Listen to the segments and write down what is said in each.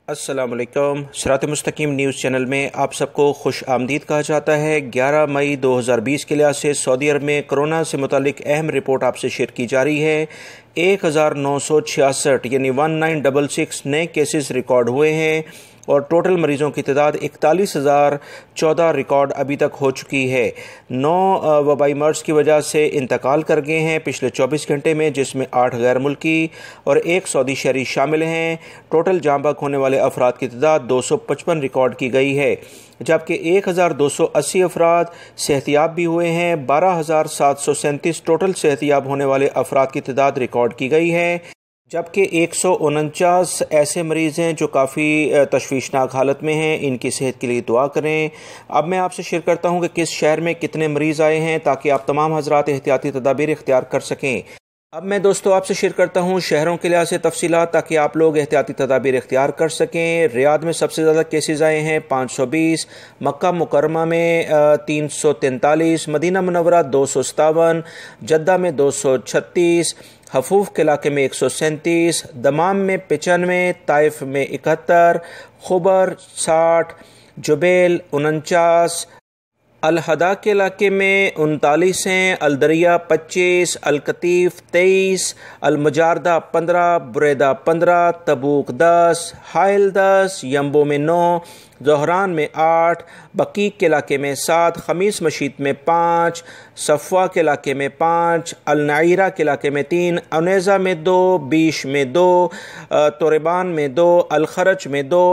अस्सलाम वालेकुम। सिरात मुस्तकीम न्यूज़ चैनल में आप सबको खुश आमदीद कहा जाता है। 11 मई 2020 के लिहाज से सऊदी अरब में कोरोना से मुतालिक अहम रिपोर्ट आपसे शेयर की जा रही है। 1966 यानी 1966 नए केसेस रिकॉर्ड हुए हैं और टोटल मरीज़ों की तादाद 41,014 रिकॉर्ड अभी तक हो चुकी है। 9 वबाई मर्ज़ की वजह से इंतकाल कर गए हैं पिछले 24 घंटे में, जिसमें 8 गैर मुल्की और 1 सऊदी शहरी शामिल हैं। टोटल जाँ बहक होने वाले अफराद की तादाद 255 रिकॉर्ड की गई है, जबकि 1,280 अफराद सेहतियाब भी हुए हैं। 12,737 टोटल सेहतियाब होने वाले अफराद की तादाद रिकॉर्ड की गई है, जबकि 149 ऐसे मरीज़ हैं जो काफ़ी तशवीशनाक हालत में हैं। इनकी सेहत के लिए दुआ करें। अब मैं आपसे शेयर करता हूं कि किस शहर में कितने मरीज़ आए हैं, ताकि आप तमाम हज़रात एहतियाती तदाबीर इख्तियार कर सकें। अब मैं दोस्तों आपसे शेयर करता हूं शहरों के लिहाज से तफसीलात, ताकि आप लोग एहतियाती तदाबीर इख्तियार कर सकें। रियाद में सबसे ज़्यादा केसेस आए हैं 520, मक्का मुकरमा में 343, मदीना मुनव्वरा 257, जद्दा में 236, हफूफ के इलाके में 137, दमाम में 95, ताइफ में 71, खुबर 60, जुबैल 49, अल-हदा के इलाके में 39 हैं, अल-दरिया 25, अल-कतीफ 23, अल-मुजारदा 15, बुरैदा 15, तबूक 10, हाइल 10, यम्बो में 9, ज़ोहरान में 8, बकीक के इलाके में 7, खमीस मशीद में 5, सफ़वा के इलाके में 5, अल-नाइरा के इलाके में 3, अनेज़ा में 2, बीश में 2, तोरेबान में 2, अल-खरज में 2,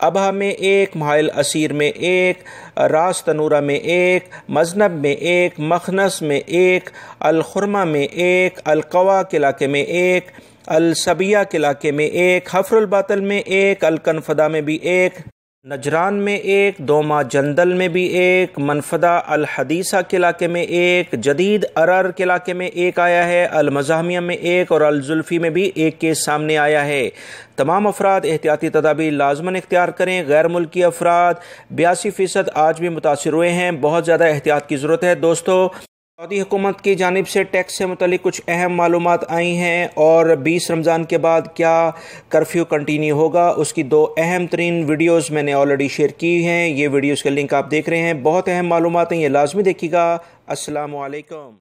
अबहा में 1, माहिल असीर में 1, रास तनूरा में 1, मजनब में 1, मखनस में 1, अल-खुरमा में 1, अल-कवा के इलाके में 1, अल-सबिया के इलाके में 1, हफ्रुल बातल में 1, अल-कनफदा में भी 1, नजरान में 1, दोमा जंदल में भी 1, मनफदा अल-हदीसा के इलाके में 1, जदीद अरर के इलाके में 1 आया है, अल-मज़ाहमिया में 1 और अल-जुल्फ़ी में भी 1 केस सामने आया है। तमाम अफराद एहतियाती तदाबीर लाजमन इख्तियार करें। गैर मुल्की अफराद 82% आज भी मुतासिर हुए हैं। बहुत ज़्यादा एहतियात की ज़रूरत है दोस्तों। सऊदी हुकूमत की जानिब से टैक्स से मुतालिक कुछ अहम मालूमात आई हैं और 20 रमज़ान के बाद क्या कर्फ्यू कंटिन्यू होगा, उसकी 2 अहम तरीन वीडियोज़ मैंने ऑलरेडी शेयर की हैं। ये वीडियोज़ के लिंक आप देख रहे हैं। बहुत अहम मालूमात हैं, ये लाजमी देखिएगा। अस्सलामु अलैकुम।